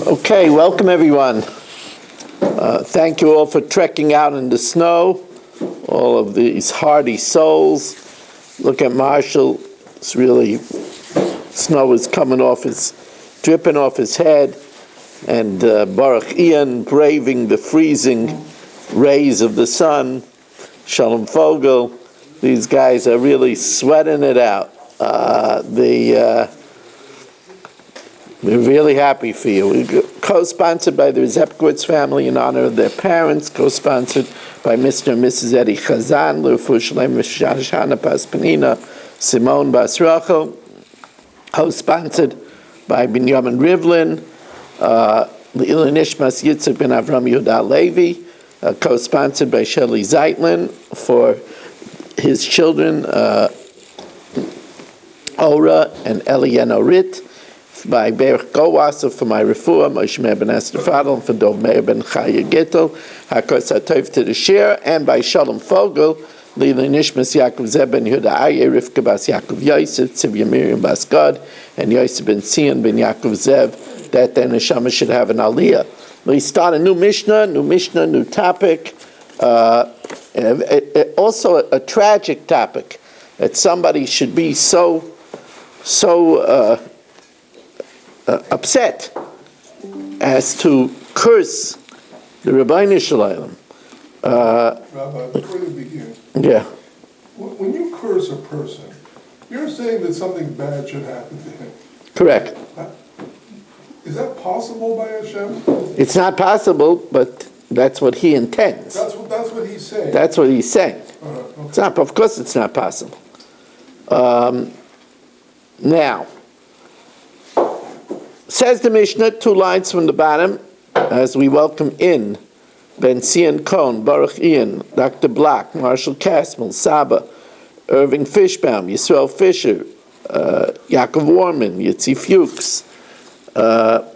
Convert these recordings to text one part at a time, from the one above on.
Okay, welcome everyone. Thank you all for trekking out in the snow, all of these hardy souls. Look at Marshall, it's really, snow is dripping off his head, and Baruch Ian braving the freezing rays of the sun. Shalom Fogel, these guys are really sweating it out. We're really happy for you. We're co-sponsored by the Zepkowitz family in honor of their parents, co-sponsored by Mr. and Mrs. Eddie Chazan, L'Refuah Shalema Shana Paspanina, Simone Bas Rachel, co-sponsored by Binyamin Rivlin, L'Ilin Ishmas Yitzhak ben Avram Yehuda Levi, co-sponsored by Shelley Zeitlin for his children, Ora and Eliana Rit, by Berich Gowasser for my refuah, Moshe Meir ben Esther Fadel, for Dov Meir ben Chaya Gittel, HaKos HaTov to the Shir, and by Shalom Fogel, Lila Nishmas Yaakov Zeb ben Yehuda Aryeh, Rivka bas Yaakov Yosef, Tzivya Miriam bas Gad, and Yosef ben Sion ben Yaakov Zeb, that their neshama should have an aliyah. We start a new Mishnah, new topic, also a tragic topic, that somebody should be so upset as to curse the Rabbeinu Shalom. Rabbi, before you begin, Yeah. when you curse a person, you're saying that something bad should happen to him. Correct. Is that possible by Hashem? It's not possible, but that's what he intends. That's what he's saying. That's what he's saying. Okay. It's not. Of course, it's not possible. Now, says the Mishnah, 2 lines from the bottom, as we welcome in Ben Sion Cohn, Baruch Ian, Dr. Black, Marshall Casmel, Saba, Irving Fishbaum, Yisrael Fisher, Yaakov Warman, Yitzi Fuchs,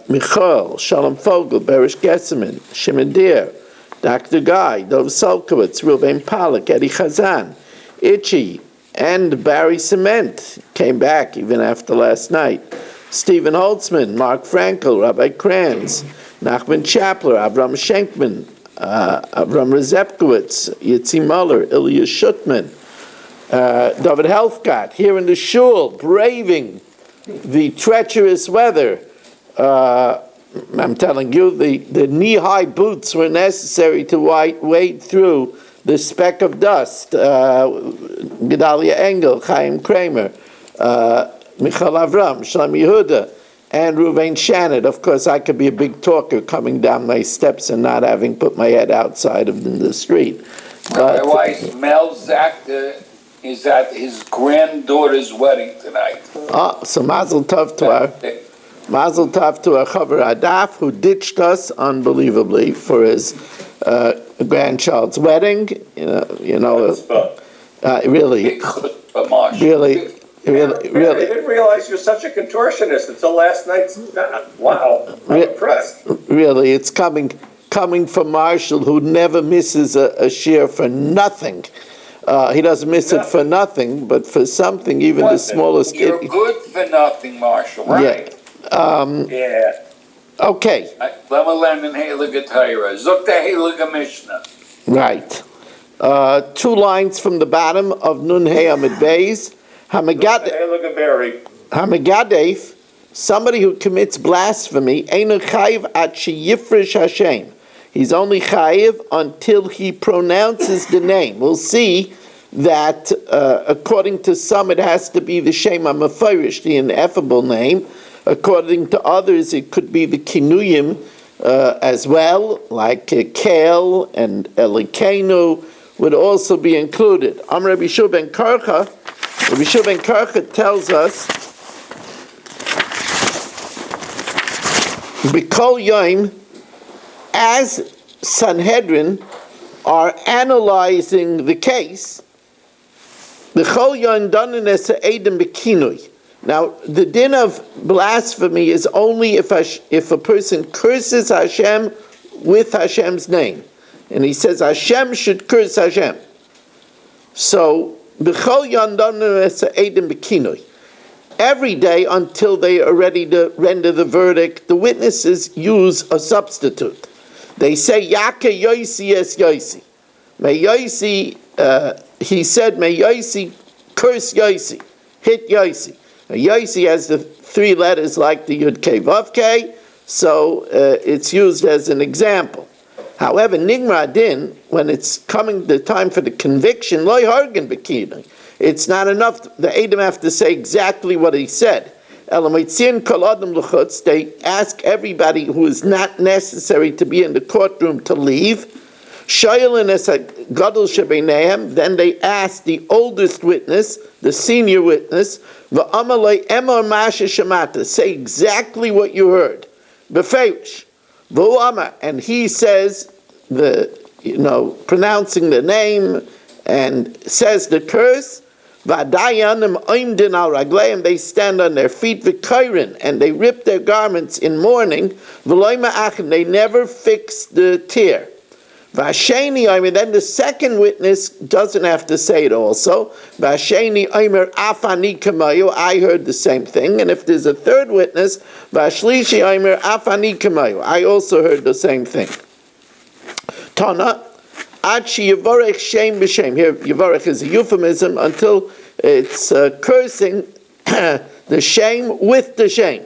Michael, Shalom Fogel, Berish Gesserman, Shimon Deer, Dr. Guy, Dov Solkowitz, Ruben Pollack, Eddie Chazan, Itchy, and Barry Cement came back even after last night. Stephen Holtzman, Mark Frankel, Rabbi Kranz, Nachman Chapler, Avram Schenkman, Avram Rezepkowitz, Yitzi Muller, Ilya Shutman, David Helfgott, here in the shul, braving the treacherous weather. I'm telling you, the knee-high boots were necessary to wade through the speck of dust. Gedalia Engel, Chaim Kramer, Michal Avram, Shalom Yehuda, and Ruvain Shannon. Of course, I could be a big talker coming down my steps and not having put my head outside of the street. My wife, Mel Zach, is at his granddaughter's wedding tonight. So Mazel Tov to our Chaver Adaf, who ditched us unbelievably for his grandchild's wedding. Really. I didn't realize you're such a contortionist until last night's. Wow, I'm impressed. Really, it's coming from Marshall, who never misses a shear for nothing. He doesn't miss it for nothing, but for something, even the smallest. You're good for nothing, Marshall, right? Yeah. Okay. Right. 2 lines from the bottom of Nun Hey Amid Beis. Hamagadef, somebody who commits blasphemy, Einu Chayiv at Sheyifresh Hashem. He's only Chayiv until he pronounces the name. We'll see that according to some it has to be the Shem HaMeforish, the ineffable name. According to others, it could be the Kinuyim as well, like Kel and Elikenu would also be included. Rabbi Shua ben Karcha tells us, B'kol Yom, as Sanhedrin are analyzing the case, B'kol Yom danen es ha'edem b'kinui. Now, the din of blasphemy is only if a person curses Hashem with Hashem's name. And he says Hashem should curse Hashem. So, B'chol Yom danen es ha'edem b'kinui. every day until they are ready to render the verdict, the witnesses use a substitute. They say, Yaka Yosi es Yosi. May Yosi, he said, may Yosi curse Yosi, hit Yosi. Yosi has the three letters like the Yud Kei Vav Kei, so it's used as an example. However, Nigmar Din, when it's coming the time for the conviction, Loi Hargen Bekina, it's not enough. The Edom have to say exactly what he said. They ask everybody who is not necessary to be in the courtroom to leave. Then they ask the oldest witness, the senior witness, say exactly what you heard. And he says, pronouncing the name and says the curse. They stand on their feet, and they rip their garments in mourning. They never fix the tear. Then the second witness doesn't have to say it also. I heard the same thing. And if there's a third witness, I also heard the same thing. Tana, Achi Yavarech Shem B'Shem. Here, Yavarech is a euphemism until it's cursing the shame with the shame.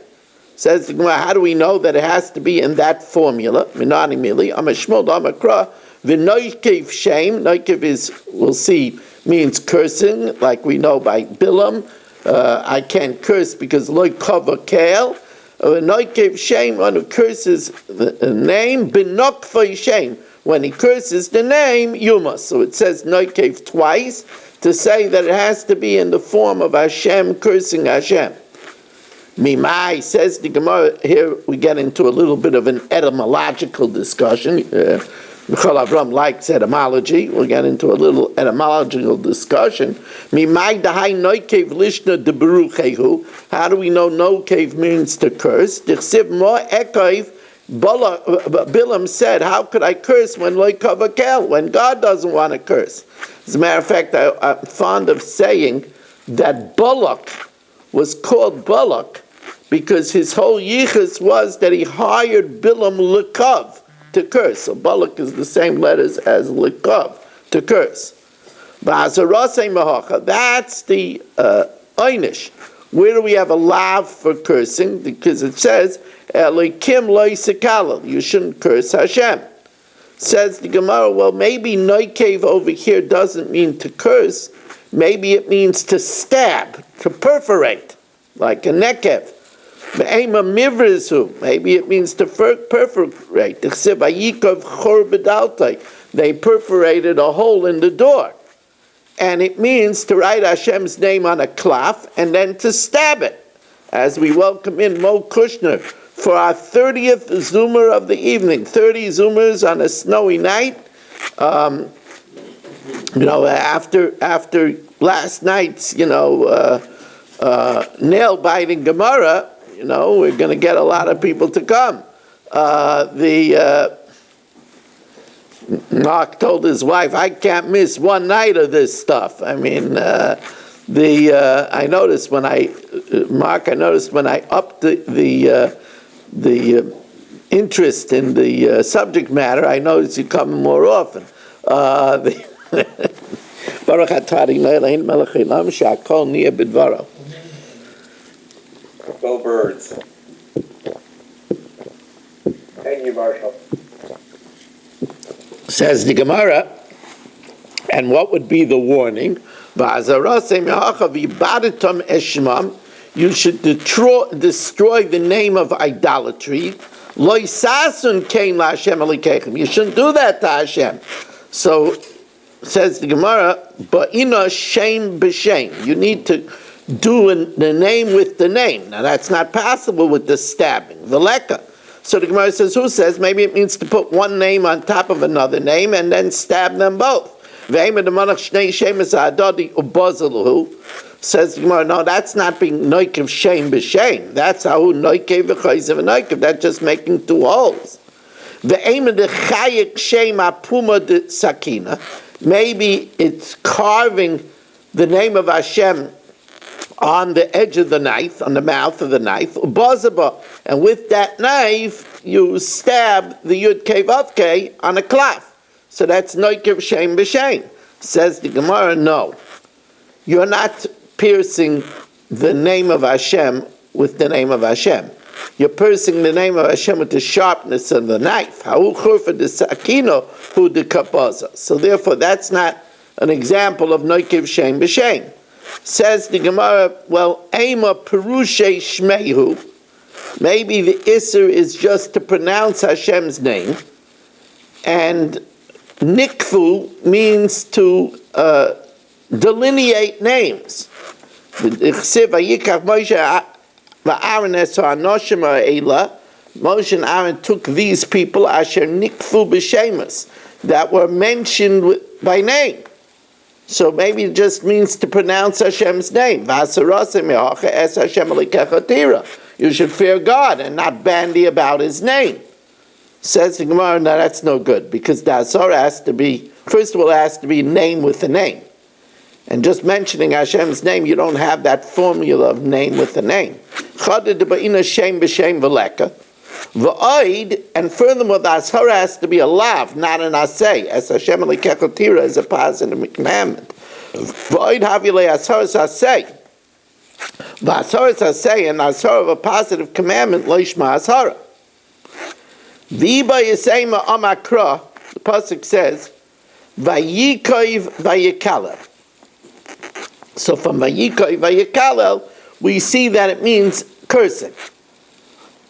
Says the Gemara, how do we know that it has to be in that formula? Minani Mili, Amashmol Amakra, V'noikev shame. Noikev is, we'll see, means cursing, like we know by Bilam. I can't curse because Loi Kava Kael. Noikev shame, one who curses the name, Binokva shame. When he curses the name, Yuma. So it says Noikev twice to say that it has to be in the form of Hashem cursing Hashem. Mimai, says the Gemara, here we get into a little bit of an etymological discussion. Michal Avram likes etymology. We'll get into a little etymological discussion. Mimai dahai noikev lishna deberuchehu. How do we know noikev means to curse? Dichsiv mo ekoiv. Bilam said, how could I curse when loikavakel, when God doesn't want to curse? As a matter of fact, I'm fond of saying that Balak was called Balak because his whole yichus was that he hired Bilam Lekav to curse. So Balak is the same letters as Lekav, to curse. That's the Einish. Where do we have a lav for cursing? Because it says, Elokim lo yisekalel, you shouldn't curse Hashem. Says the Gemara, well, maybe noikev over here doesn't mean to curse. Maybe it means to stab, to perforate, like a nekev. Maybe it means to perforate. They perforated a hole in the door. And it means to write Hashem's name on a cloth and then to stab it. As we welcome in Mo Kushner for our 30th Zoomer of the evening. 30 Zoomers on a snowy night. After last night's, nail-biting Gemara, we're going to get a lot of people to come. Mark told his wife, I can't miss one night of this stuff. I mean, I noticed when I upped the interest in the subject matter, I noticed you come more often. Baruch atari Eloheinu melech haolam she'akol niyeh b'dvaro. Go birds. Thank you, Marshall. Says the Gemara, and what would be the warning? You should destroy the name of idolatry. You shouldn't do that to Hashem. So, says the Gemara, ba'ina shame b'shame. You need to do the name with the name. Now that's not possible with the stabbing. Veleka. So the Gemara says, who says? Maybe it means to put one name on top of another name and then stab them both. Says the Gemara, no, that's not being noikev shame b'shame. That's how noikev v'chayzev noikev. That's just making two holes. Maybe it's carving the name of Hashem on the edge of the knife, on the mouth of the knife, ubazaba, and with that knife you stab the Yud Kei Vav Kei on a klaf. So that's Noikev Shem B'Shem. Says the Gemara, no. You're not piercing the name of Hashem with the name of Hashem. You're piercing the name of Hashem with the sharpness of the knife. So therefore, that's not an example of Noikev Shem B'Shem. Says the Gemara, well, Ema Perushe Shmehu. Maybe the Isser is just to pronounce Hashem's name, and Nikfu means to delineate names. Moshe and Aaron took these people, Asher Nikfu B'Shemus, that were mentioned by name. So maybe it just means to pronounce Hashem's name. You should fear God and not bandy about His name. Says the Gemara, no, that's no good, because the Asar has to be, first of all, it has to be name with a name. And just mentioning Hashem's name, you don't have that formula of name with a name. And furthermore, the Asar has to be a lav, not an asay, as Hashem Elikechotira is a positive commandment. V'oid havile Asar asay. The Asar asay, and Asar of a positive commandment, loishma Asara. V'ba yisema amakra, the pasuk says, vayikoiv vayikalel. So from vayikoiv vayikalel, we see that it means cursing.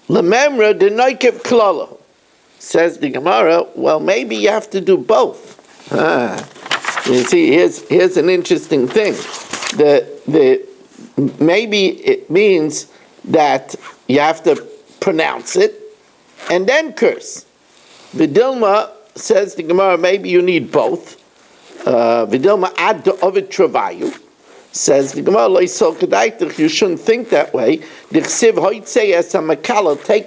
Lememra denoikev klolo. Says the Gemara, well, maybe you have to do both. You see, here's an interesting thing. Maybe it means that you have to pronounce it and then curse. Vidilma, says the Gemara, maybe you need both. Vidilma ad ovid travayu. Says the Gemara, you shouldn't think that way. Take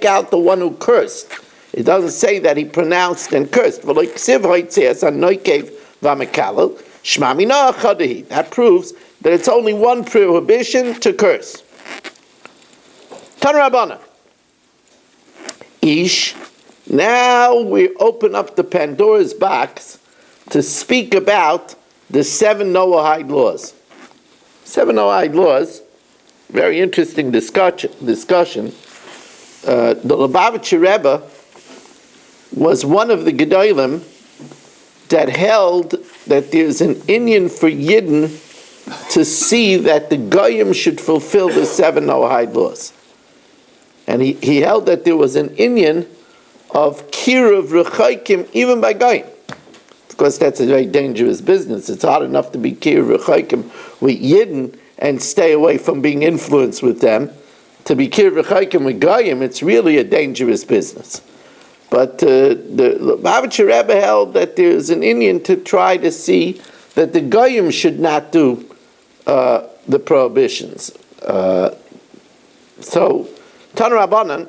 out the one who cursed. It doesn't say that he pronounced and cursed. That proves that it's only one prohibition to curse. Tan Rabbana. Ish. Now we open up the Pandora's box to speak about the 7 Noahide laws. 7 Noahide laws, very interesting discussion. The Lubavitcher Rebbe was one of the Gedolim that held that there's an inyan for Yidden to see that the Goyim should fulfill the 7 Noahide laws. And he held that there was an inyan of kiruv rechaykim even by Goyim. Of course, that's a very dangerous business. It's hard enough to be kiruv rechaykim with Yidden and stay away from being influenced with them. To be kiruv rechaykim with Goyim, it's really a dangerous business. But the Lubavitcher Rebbe held that there's an inyan to try to see that the Goyim should not do the prohibitions. So, Tan Rabbanan,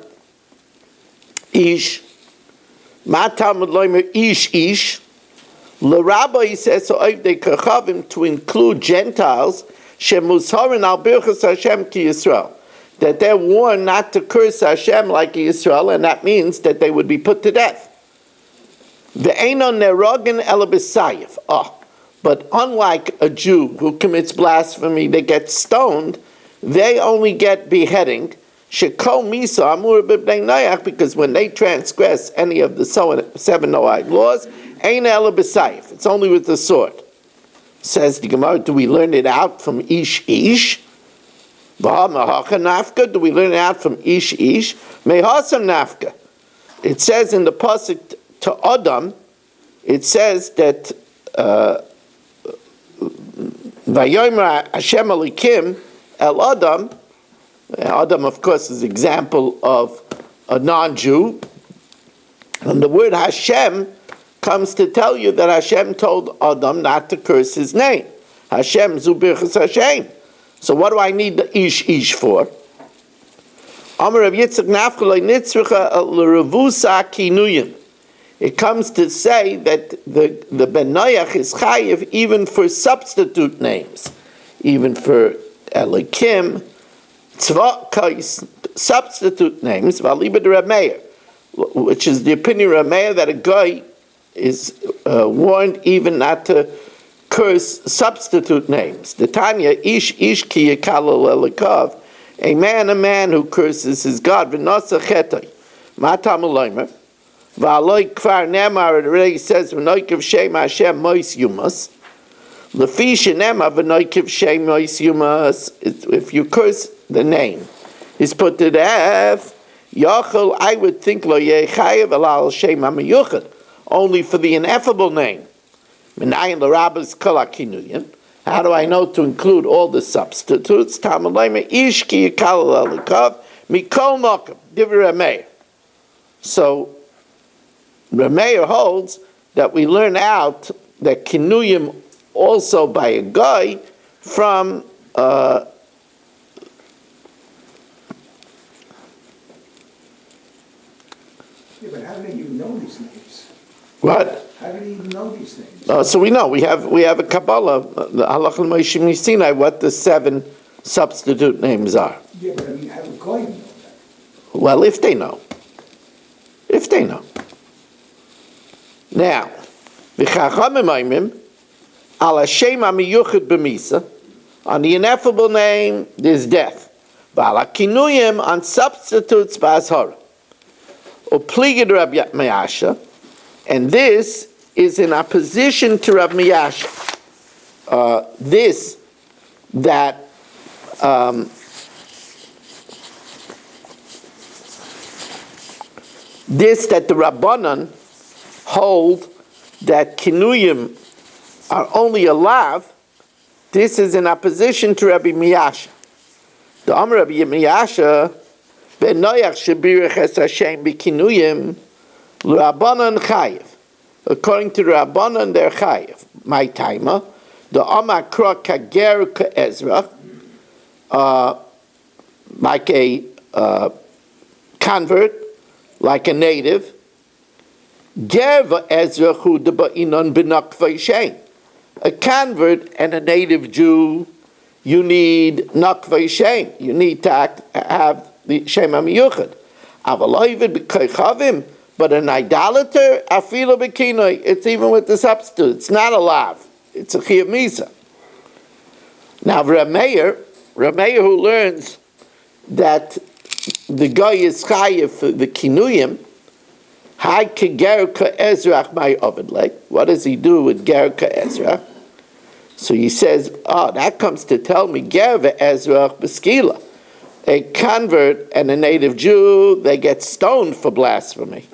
Ish, Ma Talmud Loimer Ish, L'Rabba, he says, so they kachavim to include Gentiles, Shemuzharin al Birchas Hashem ki Yisrael, that they're warned not to curse Hashem like Yisrael, and that means that they would be put to death. Ve'eno nerogin ela b'sayif. But unlike a Jew who commits blasphemy, they get stoned, they only get beheading. Shekol misa amur b'bnei Noach, because when they transgress any of the 7 Noahide laws, ein ela b'sayif. It's only with the sword. Says the Gemara, do we learn it out from Ish? Do we learn it out from Ish? Mehasam nafka. It says in the pasuk to Adam, it says that Vayomer Hashem Elikim El Adam. Adam, of course, is an example of a non-Jew. And the word Hashem comes to tell you that Hashem told Adam not to curse his name. Hashem Zubirchas Hashem. So what do I need the Ish for? It comes to say that the Ben Noach is chayiv even for substitute names, even for Elikim, Tzvakais, substitute names, Valiba de Reb Meir, which is the opinion of Reb Meir that a guy is warned even not to curse substitute names. The Tanya, Ish ki yakalel elikav, a man who curses his God, v'nasa chetay, matam ulaymer, v'aloi kvar nemar, it already says, v'noikiv shem Hashem mois yumas, lefi shenemar v'noikiv shem mois yumas, if you curse the name, is put to death, yachol, I would think, lo yechayev alal shem ha-meyuchad, only for the ineffable name. Minayin l'rabbis kol ha-kinuyin. How do I know to include all the substitutes? Talmud Leimer, ish ki yikalel elikav, mikol mokem, divrei Reb Meir. So, Reb Meir holds that we learn out that kinuyim also by a guy from Yeah, but how do you know these names? what? How do you know these names? So we know we have a Kabbalah, the Halach Moshe Sinai, what the 7 substitute names are. Yeah, but I mean, how do Goyim know that? Well, if they know. Now, v'chachamim oimrim, al Hashem ha-miyuchad b'misa, on the ineffable name, there's death. V'al ha-kinuyim, on substitutes b'azhara. Upligid Rabbi Me'asha, and this is in opposition to Rabbi Me'asha. This that the Rabbanan hold that kinuyim are only a lav, this is in opposition to Rabbi Me'asha. The Amar Rabbi Me'asha, ben noyach shebirach es Hashem b'kinuyim, l'Rabbanan chayiv. According to the Rabbanan, they're chayiv. My timer, the Amar kra kager ka'ezrach, like a convert, like a native. Gerva ezrachu deba'inon b'nakvay shein. A convert and a native Jew, you need nakvay shein. You need to have the shem hamiyuchad. Avaloivid b'koichavim. But an idolater, afilo b'kinoi, it's even with the substitute. It's not a lav. It's a chiyuv misa. Now, Reb Meir who learns that the guy is chayiv for the kinuyim, hai keger ka'ezrach my ovidlek. What does he do with ger ka'ezrach? So he says, that comes to tell me ger ve'ezrach b'skila. A convert and a native Jew, they get stoned for blasphemy.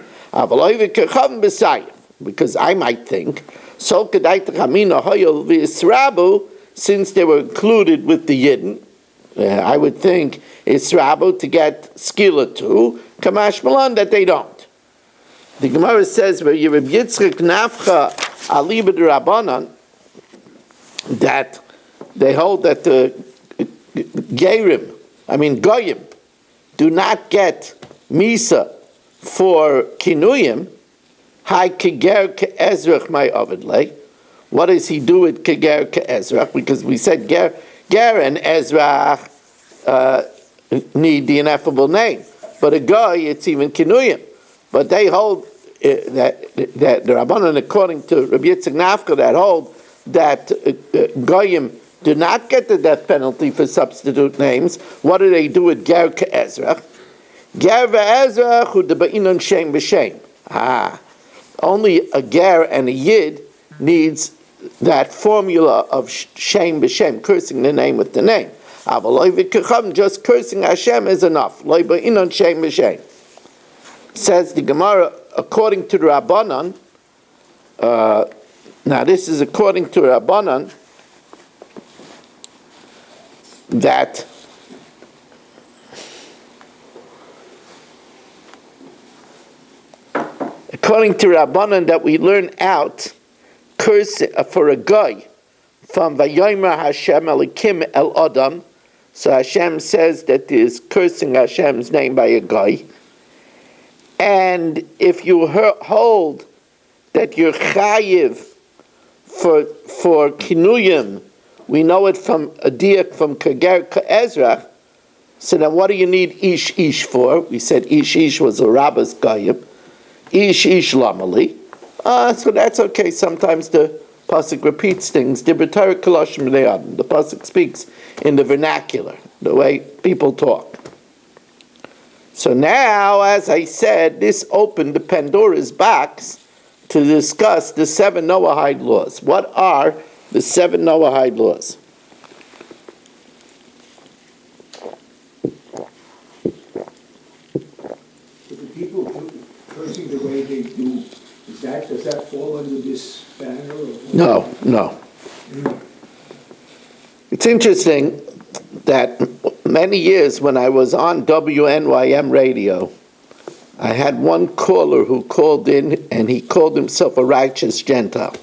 Because I might think, since they were included with the Yidden, I would think it's Rabu to get skila too, Kamash Malan, that they don't. The Gemara says, that they hold that the Goyim, do not get Misa for Kinuyim, Hai Keger Ke'ezrach my Ovidlei. What does he do with Keger Ke'ezrach? Because we said Ger and Ezrach need the ineffable name. But a guy, it's even Kinuyim. But they hold that the Rabbanan, according to Rabbi Yitzchak Nafka, that hold that Goyim do not get the death penalty for substitute names. What do they do with Ger Ke'ezrach? Ger ve'ezrach hu deba'inon shem b'shem. Only a Ger and a Yid needs that formula of shem b'shem, cursing the name with the name. Just cursing Hashem is enough. Inon shem b'shem. Says the Gemara, according to the Rabbanan, now this is according to Rabbanan, that according to Rabbanan, that we learn out curse for a guy from Vayomer Hashem Elikim El Adam. So Hashem says that is cursing Hashem's name by a guy. And if you hold that you're chayiv for kinuyim We know it from a diak from Kager Ezra. So then what do you need ish for? We said ish was a Rabbas Gayim. Ish lamali. So that's okay. Sometimes the pasuk repeats things. The pasuk speaks in the vernacular, the way people talk. So now, as I said, this opened the Pandora's box to discuss the 7 Noahide laws. What are the 7 Noahide laws? So the people cursing the way they do, does that fall under this banner? Or what? No. It's interesting that many years when I was on WNYM radio, I had one caller who called in and he called himself a righteous Gentile.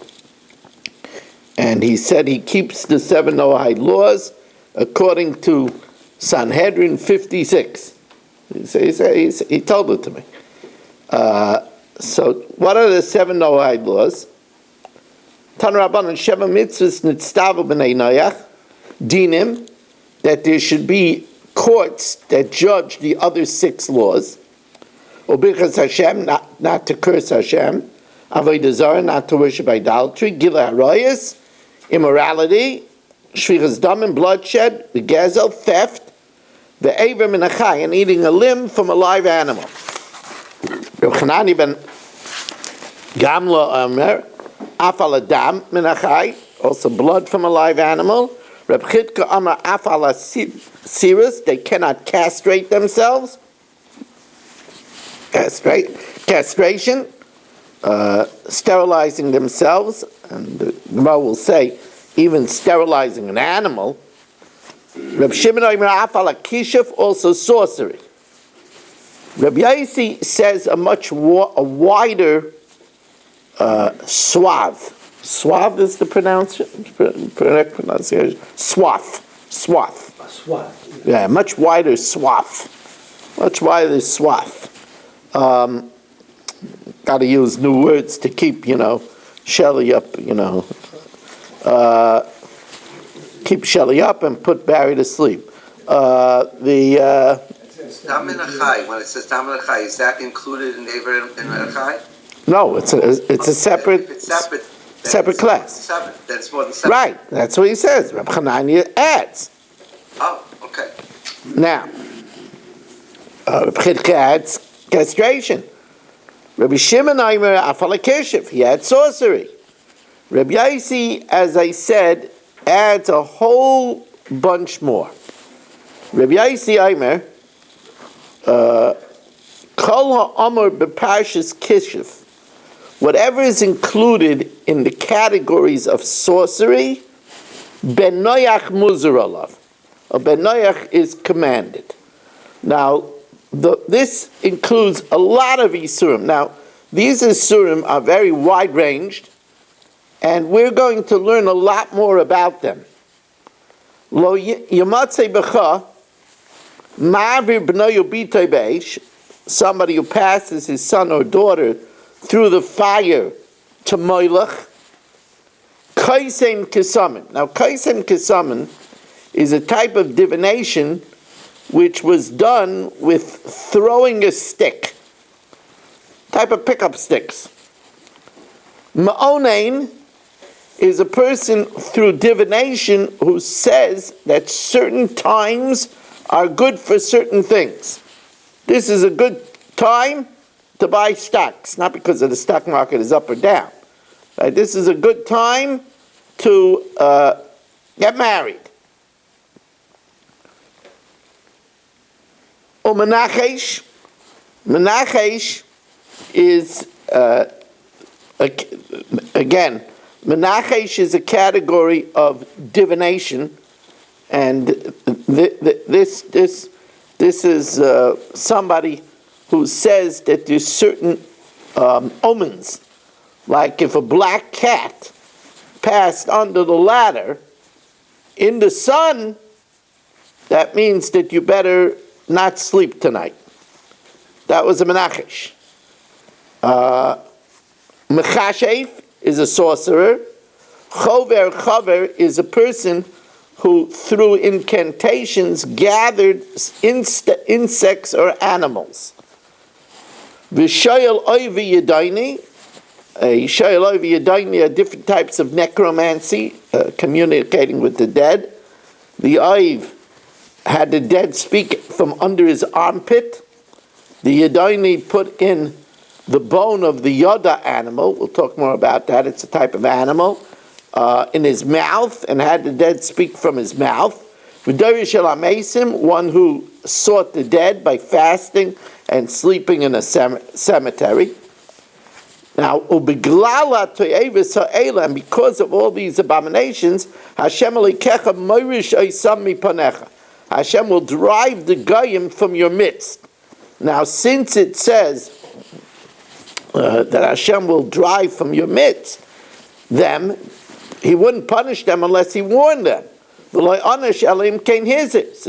And he said he keeps the 7 Noahide laws according to Sanhedrin 56. He told it to me. So what are the 7 Noahide laws? Tan Rabbanan Sheva Mitzvahs Nitztavu B'nei Noach Dinim, that there should be courts that judge the other 6 laws. Ubichas Hashem, not to curse Hashem. Avodah Zarah, not to worship idolatry. Gila Harayas, immorality. Shvichas Damim, bloodshed. The Gezel, theft. The Eiver Minachai, and eating a limb from a live animal. Reb Chanani ben Gamla Omer, Afal Adam Minachai, also blood from a live animal. Reb Chidka Omer, Afal Sirus, they cannot castrate themselves. Castration, sterilizing themselves, and the Gemara will say, even sterilizing an animal. Reb Shimon Omer Afal Kishuf, also sorcery. Reb Yaisi says a much wider swath. Swath is the pronunciation. Swath. Swat. Yeah, much wider swath. Much wider swath. Got to use new words to keep, Shelley up, keep Shelley up and put Barry to sleep. Dam Menachai, when it says Dam Menachai, is that included in Ever and Menachai? No, it's a separate, If it's separate, then separate it's class. More than 7. Then it's more than 7. Right, that's what he says. Reb Chananya adds. Oh, okay. Now, Reb Chidka adds castration. Rabbi Shimon Aimer Afal Kishuf, he adds sorcery. Rabbi Yaisi, as I said, adds a whole bunch more. Rabbi Yaisi Aimer, Kol HaOmer B'Parshas Kishuf, whatever is included in the categories of sorcery, Ben Noach Muzar Alav. Ben Noach is commanded. Now, this includes a lot of Isurim. Now, these Isurim are very wide-ranged, and we're going to learn a lot more about them. Lo Yamatzei B'cha, Ma'avir B'noyo B'toi B'eish, somebody who passes his son or daughter through the fire to Moilach, Kaisen Kesamen. Now, Kaisen Kesamen is a type of divination which was done with throwing a stick, type of pickup sticks. Ma'onein is a person through divination who says that certain times are good for certain things. This is a good time to buy stocks, not because of the stock market is up or down. Right? This is a good time to get married. Or Menachesh. Menachesh is, again, Menachesh is a category of divination, and this is somebody who says that there's certain omens, like if a black cat passed under the ladder in the sun, that means that you better not sleep tonight. That was a Menachesh. Mechashev is a sorcerer. Chover chaver is a person who, through incantations, gathered insects or animals. V'shayel oivi yadaini, shayel oivi yadaini are different types of necromancy, communicating with the dead. The oiv had the dead speak from under his armpit. The yadaini put in the bone of the yoda animal. We'll talk more about that. It's a type of animal. In his mouth, and had the dead speak from his mouth. One who sought the dead by fasting and sleeping in a cemetery. Now, and because of all these abominations, Hashem will drive the goyim from your midst. Now, since it says that Hashem will drive from your midst them, he wouldn't punish them unless he warned them. So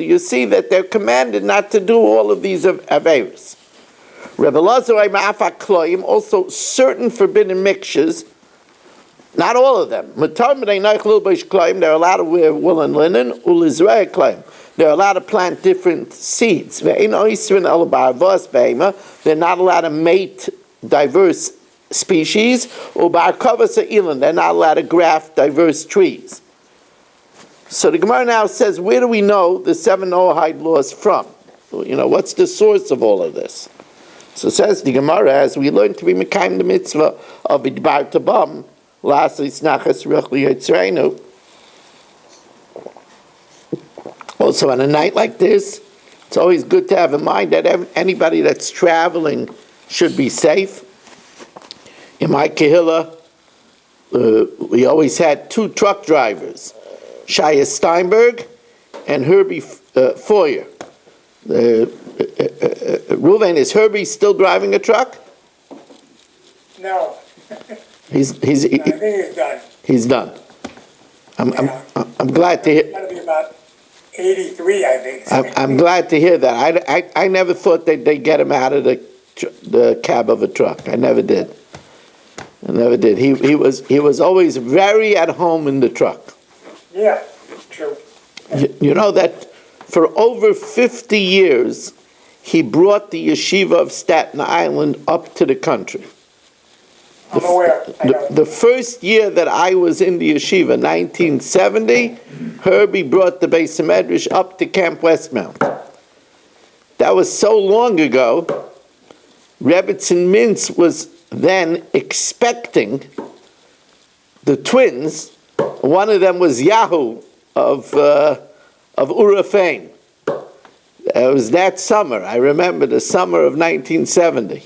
you see that they're commanded not to do all of these averos. Also certain forbidden mixtures, not all of them. They're allowed to wear wool and linen. They're allowed to plant different seeds. They're not allowed to mate diverse species, or they're not allowed to graft diverse trees. So the Gemara now says, where do we know the 7 Noahide laws from? What's the source of all of this? So says the Gemara, as we learn to be mekayim the mitzvah of idbar tabam, laslis nachas ruchli yitzreinu. Also on a night like this, it's always good to have in mind that anybody that's traveling should be safe. In my Kehillah, we always had 2 truck drivers, Shia Steinberg and Herbie Foyer. Reuven, is Herbie still driving a truck? No. He's I think he's done. He's done. I'm glad to hear. It's got to be about 83, I think. I'm glad to hear that. I never thought they'd get him out of the cab of a truck. I never did. He was always very at home in the truck. Yeah, true. You know that for over 50 years, he brought the yeshiva of Staten Island up to the country. I'm aware. I know. The first year that I was in the yeshiva, 1970, Herbie brought the Beis Medrash up to Camp Westmount. That was so long ago. Rebbetzin Mintz was then expecting the twins. One of them was Yahu of Ura fame. It was that summer. I remember the summer of 1970.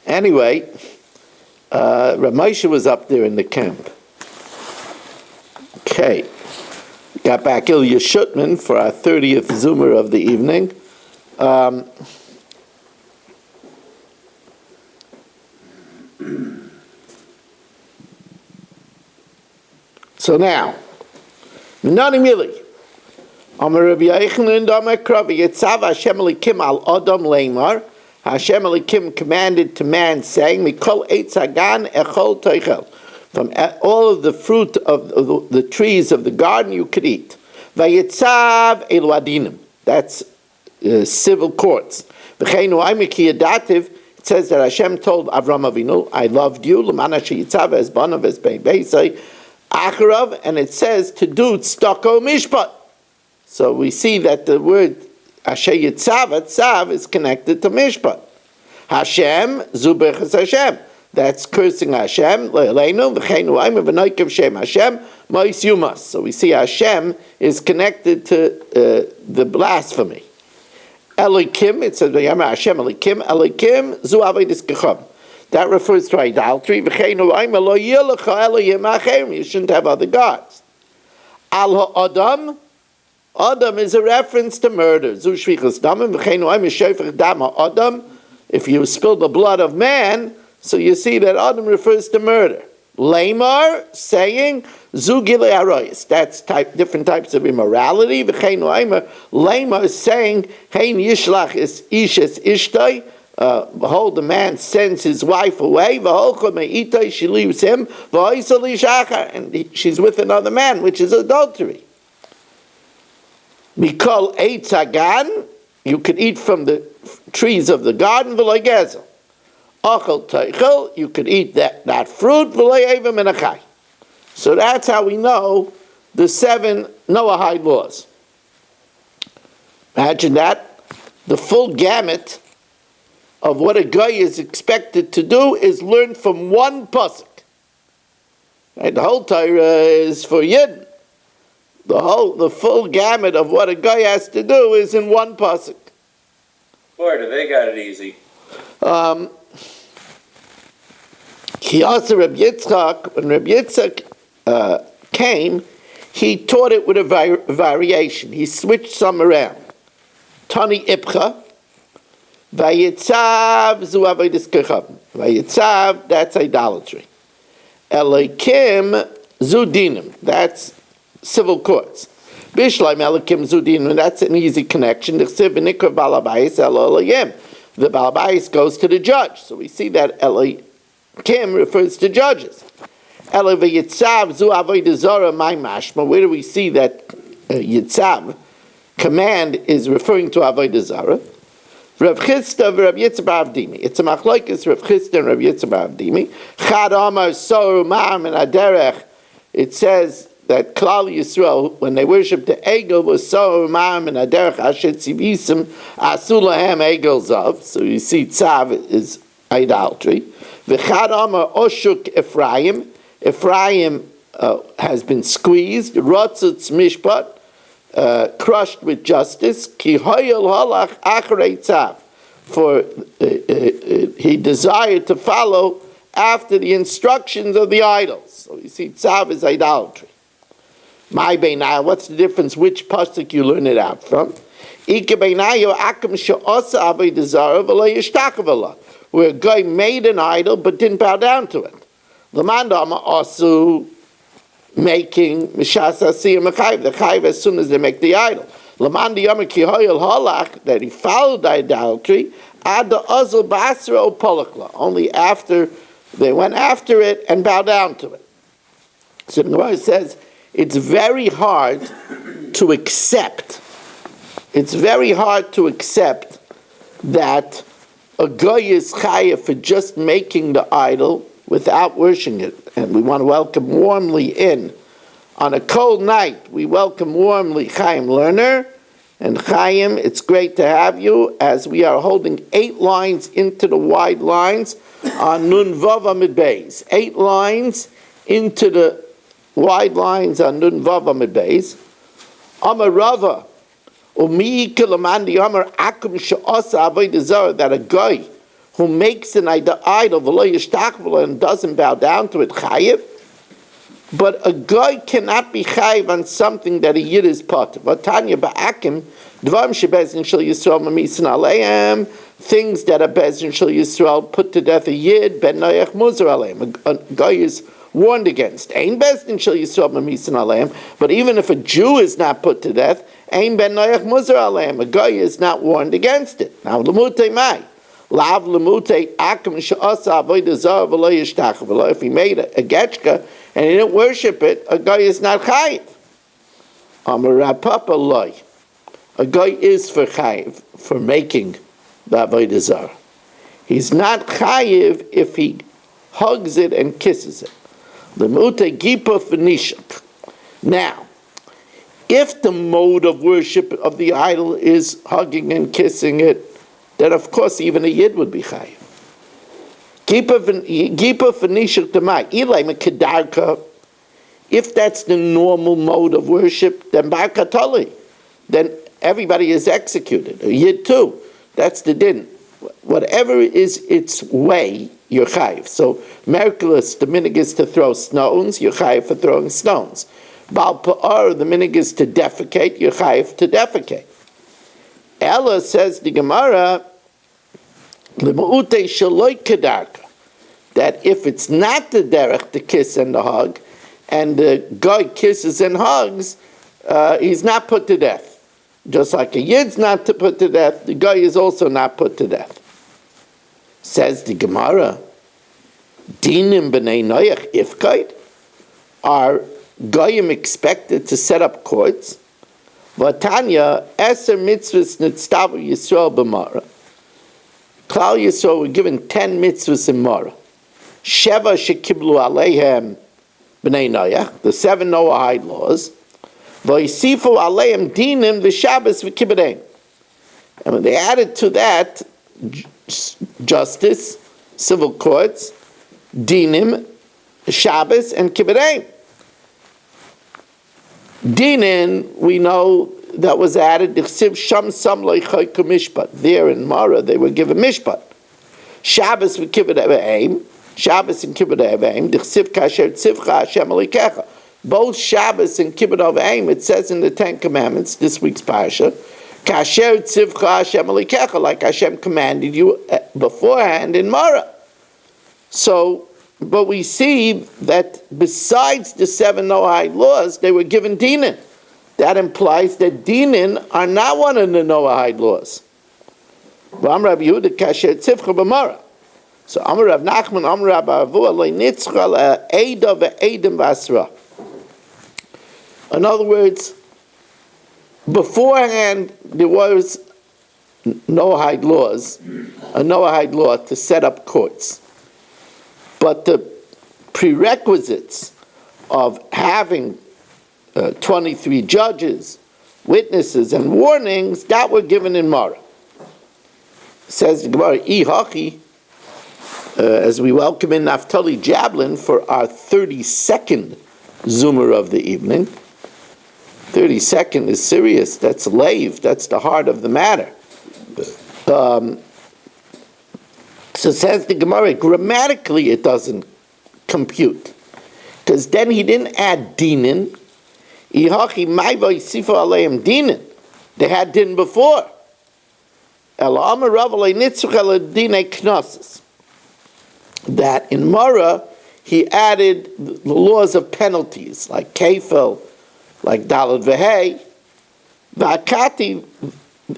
Anyway, Ramesha was up there in the camp. Okay. Got back Ilya Shutman for our 30th Zoomer of the evening. So now, Nani Mili, Amar Rabbi Yochanan and Amar Krabi, Yetzav Hashem Elikim al Adam Leimar, Hashem Elikim commanded to man, saying, Mikol Eitz Hagan Echol Toichel, from all of the fruit of the trees of the garden you could eat. Vayetzav Elu Adinim, that's civil courts. V'cheinu Aimiki Yadativ, it says that Hashem told Avram Avinu, I loved you, L'mana Sheyitzav Es Banav Es Beisai, Acharav, and it says to do tzedakah mishpat. So we see that the word Asher Yitzav, Tzav, is connected to mishpat. Hashem, Zubechas Hashem. That's cursing Hashem. Le'eleinu, v'cheinu aimer v'noikev Shem Hashem, mois yumas. So we see Hashem is connected to the blasphemy. Elikim, it says, Hashem Elikim, Elikim, Zu Avedis Kecham. That refers to idolatry. You shouldn't have other gods. Al ha'adam, Adam is a reference to murder. If you spill the blood of man, so you see that Adam refers to murder. Lamar, saying, Zugile Aroyas. That's different types of immorality. Lamar is saying, Hein Yishlach is Ishes Ishtai, behold, the man sends his wife away, she leaves him, and she's with another man, which is adultery. Mikol eitz hagan, you could eat from the trees of the garden, v'lo gezel. Achel teichel, you could eat that fruit, v'lo evim menachai. So that's how we know the 7 Noahide laws. Imagine that. The full gamut of what a guy is expected to do is learned from one pasuk. Right? The whole Torah is for Yidden. The full gamut of what a guy has to do is in one pasuk. Boy, do they got it easy. He also Reb Yitzchak, when Reb Yitzchak came, he taught it with a variation. He switched some around. Tani Ipcha, Vayitzav zu avodas kechavim. Vayitzav, that's idolatry. Elokim zu dinim, that's civil courts. Bishleim Elokim zu dinim, that's an easy connection. The Balabais goes to the judge. So we see that Elokim refers to judges. Where do we see that Yitzav command is referring to Avodah Zarah? Rav Chisda and Rav Yitzchak bar Avdimi. It's a machlokes Rav Chisda and Rav Yitzchak bar Avdimi. Chad Amar Soru Ma'am and Aderech. It says that Klal Yisrael, when they worshipped the Egel, was Soru Ma'am and Aderech Asher Tzivisim Asu Lahem Egel Zav. So you see Tzav is idolatry. V'chad Amar Oshuk Ephraim. Ephraim has been squeezed. Rotzutz Mishpat. Crushed with justice, ki hoyel halach achrei tzav, for he desired to follow after the instructions of the idols. So you see, tzav is idolatry. My beinah, what's the difference? Which pasuk you learn it out from? Ike beinayo akum she'osa avodah zarah v'lo yishtakav alah, where a guy made an idol but didn't bow down to it. L'mandama asu. Making mishas asiyah mechayiv, the chayiv as soon as they make the idol. Lamandi yomer ki hoyel halach, that he followed the idolatry, ad the azul basra o polakla, only after they went after it and bowed down to it. So the Gemara says it's very hard to accept. It's very hard to accept that a guy is chayiv for just making the idol without worshiping it. And we want to welcome warmly in. On a cold night, we welcome warmly Chaim Lerner. And Chaim, it's great to have you as we are holding 8 lines into the wide lines on Nun Vav Amid Beis. 8 lines into the wide lines on Nun Vav Amid Beis. Amar Rava, Umi Kilamandi Amar Akum Sha'asa Avodah Zarah, that a guy who makes an idol and doesn't bow down to it, chayiv. But a guy cannot be chayiv on something that a yid is part of. Vatanya ba'akim, dvarim shebezin shel Yisrael mamisin aleim, things that a bezin shel Yisrael put to death a yid, ben noyach muzar aleim. A guy is warned against. Ein bezin shel Yisrael mamisin aleim, but even if a Jew is not put to death, ein ben noyach muzar aleim. A guy is not warned against it. Now, l'mutei mai. Lav lemute akum she'asa avodah zarah v'lo yishtach v'lo. If he made a getchka and he didn't worship it, a guy is not chayiv. Amar Rav Papa loy. A guy is for chayiv for making the avodah zarah. He's not chayiv if he hugs it and kisses it. Lemute gipa v'nishak. Now, if the mode of worship of the idol is hugging and kissing it, then of course even a yid would be chayiv. Gipa v'nishak tamai. Ilay mekedarka. If that's the normal mode of worship, then barkatali. Then everybody is executed. A yid too. That's the din. Whatever is its way, you're chayiv. So Merkulis, the minig is to throw stones, you're chayiv for throwing stones. Baal Pa'ar, the minig is to defecate, you're chayiv to defecate. Ella says the Gemara, that if it's not the derech, the kiss and the hug, and the guy kisses and hugs, he's not put to death. Just like a yid's not put to death, the guy is also not put to death. Says the Gemara, dinim b'nei noach ifkaid? Are goyim expected to set up courts? Vatanya, eser mitzvahs nitztavu Yisrael b'mara. Klal Yisrael were given 10 mitzvahs in Mara. Sheva shekiblu aleihem b'nei noach, the 7 Noahide laws. V'yisifu aleihem dinim v'shabbos v'kibbutz. And when they added to that justice, civil courts, dinim, Shabbos, and kibbutz. Dinin, we know that was added. There in Mara, they were given mishpat. Shabbos and kibbutz. Shabbos and kibbutz. Both Shabbos and kibbutz, it says in the 10 Commandments, this week's parasha, kasher tzivcha Hashem alikecha, like Hashem commanded you beforehand in Mara. So, but we see that besides the 7 Noahide laws, they were given dinin. That implies that dinin are not one of the Noahide laws. So Amar Rav Nachman, Amar Rav Avua, lo nitzcha le'eda ve'edim v'asra. In other words, beforehand there was Noahide laws, a Noahide law to set up courts. But the prerequisites of having 23 judges, witnesses, and warnings, that were given in Mara. Says the Gemara, as we welcome in Naftali Jablin for our 32nd Zoomer of the evening. 32nd is serious, that's lave, that's the heart of the matter. So says the Gemara, grammatically it doesn't compute. Because then he didn't add dinin. They had din before. That in Mara, he added the laws of penalties, like kefil, like dalad v'hei. V'akati,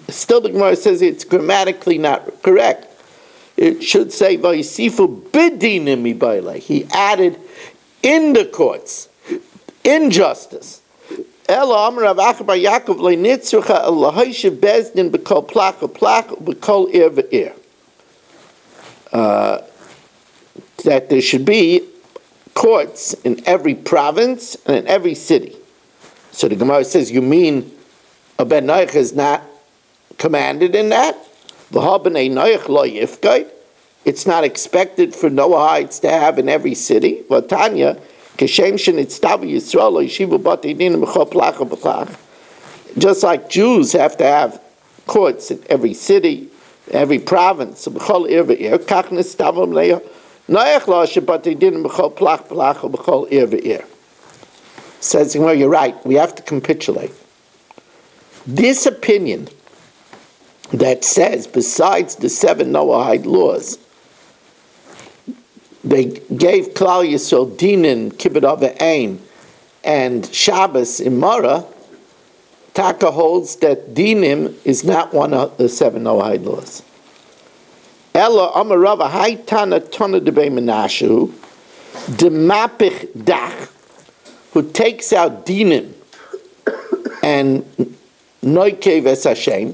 still the Gemara says it's grammatically not correct. It should say, Vayisifu bidinim mibayle. He added in the courts, in justice. Ela Amar Rav Achabar Yaakov le nitzrucha elahayshiv bezdin b'kol plach b'kol ir v'ir. That there should be courts in every province and in every city. So the Gemara says, you mean a Ben Noach is not commanded in that? It's not expected for Noahites to have in every city. Just like Jews have to have courts in every city, every province. Says, well, you're right, we have to capitulate. This opinion that says, besides the 7 Noahide laws, they gave Klal Yisrael Dinin, Kibbut Av'aim, and Shabbos in Mara, Taka holds that Dinim is not one of the 7 Noahide laws. Ella Amarava Haitana Tona Debe Menashu, Demapich Dach, who takes out Dinim and Noikev Es Hashem,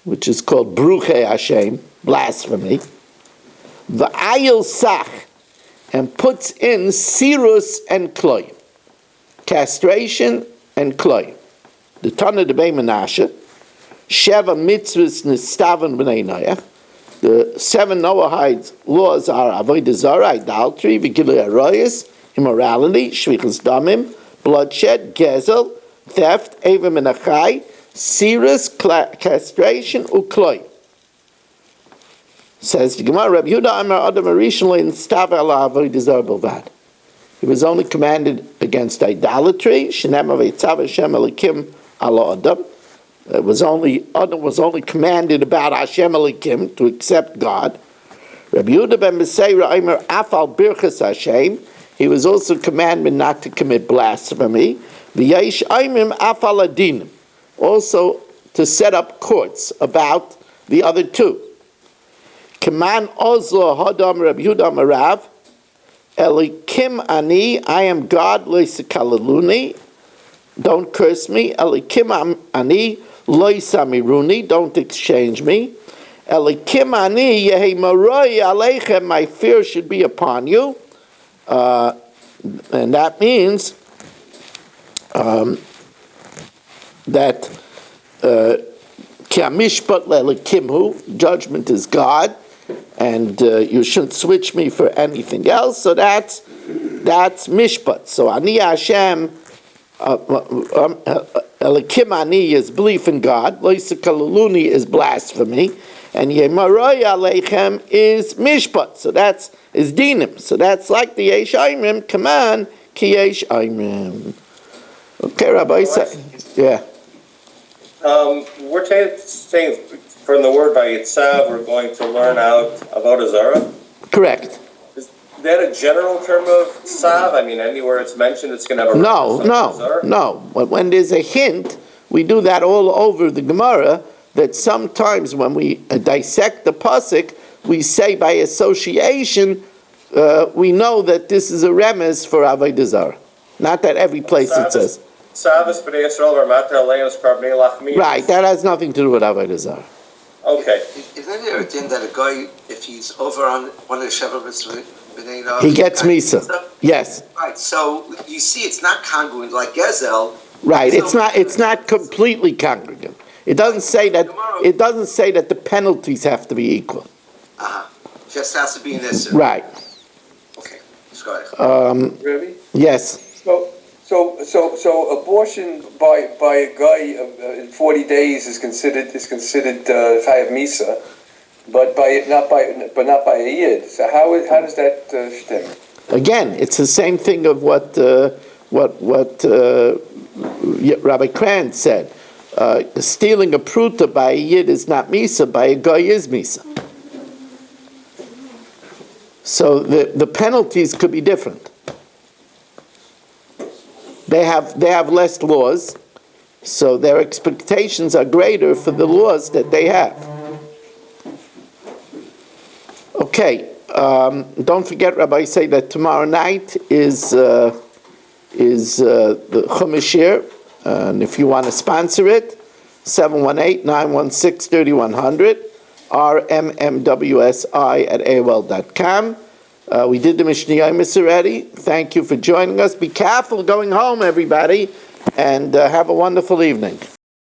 which is called Bruche Hashem, blasphemy, V'ayil Sach, and puts in Sirus and Kloyim, castration and Kloyim. The Tana Debei Menashe, Sheva Mitzvahs Nistavan B'nei Noach, the 7 Noahide laws are Avodah Zarah, idolatry, Vigilui Arayos, immorality, Shvichas Damim, bloodshed, Gezel, theft, Eva Menachai, Sirus, castration, Ukloy. Says the Gemara, Rabbi Yehuda Amar Adam Arishon in Stav Ala Avodah Zarah Bilvad. He was only commanded against idolatry. Shenem Avitzav Hashem Elikim Ala Adam. Adam was only commanded about Hashem Elikim, to accept God. Rabbi Yehuda ben Meseira Amar Afal Birchas Hashem. He was also commanded not to commit blasphemy. V'yesh Aimim Afal Adinim. Also to set up courts about the other 2. Keman Ozlo Hodam Reb Yehuda Marav, Elikim Ani, I am God, Loisakalaluni, don't curse me. Elikim Ani, Loisamiruni, don't exchange me. Elikim Ani, Yehi Maroi Aleichem, my fear should be upon you. And that means that Kiamishpat Lelikimhu, judgment is God, and you shouldn't switch me for anything else. So that's mishpat. So Ani Hashem, Elikim Ani is belief in God. Loisakalaluni is blasphemy, and Yemaroi Aleichem is mishpat. So that's is dinim. So that's like the Yesh Aimrim command ki Yesh Aimrim. Okay, Rabbi, yeah. We're saying from the word by Yitzav, we're going to learn out Avodah Zarah. Correct. Is that a general term of Tzav? I mean, anywhere it's mentioned, it's going to have a No. But when there's a hint, we do that all over the Gemara, that sometimes when we dissect the pasuk, we say by association, we know that this is a remez for Avodah Zarah. Not that every place it says. Right, that has nothing to do with Avodah Zarah. Okay. Is there a din that a guy, if he's over on one of the Sheva B'nai Noach, He gets Misa. Yes. Right, so you see it's not congruent like Gezel. Right, it's not completely congregant. It doesn't say that the penalties have to be equal. Just has to be in this. Right. Okay, let's go ahead. Really? Yes. So abortion by a guy in 40 days is considered chayav misa, but not by a yid. So how does that stem? Again, it's the same thing of what Rabbi Krantz said. Stealing a pruta by a yid is not misa, by a guy is misa. So the penalties could be different. They have less laws, so their expectations are greater for the laws that they have. Okay, don't forget, Rabbi, say that tomorrow night is the Chumash year, and if you want to sponsor it, 718-916-3100, rmmwsi@aol.com. We did the Mishnah Yomis already. Thank you for joining us. Be careful going home, everybody, and have a wonderful evening.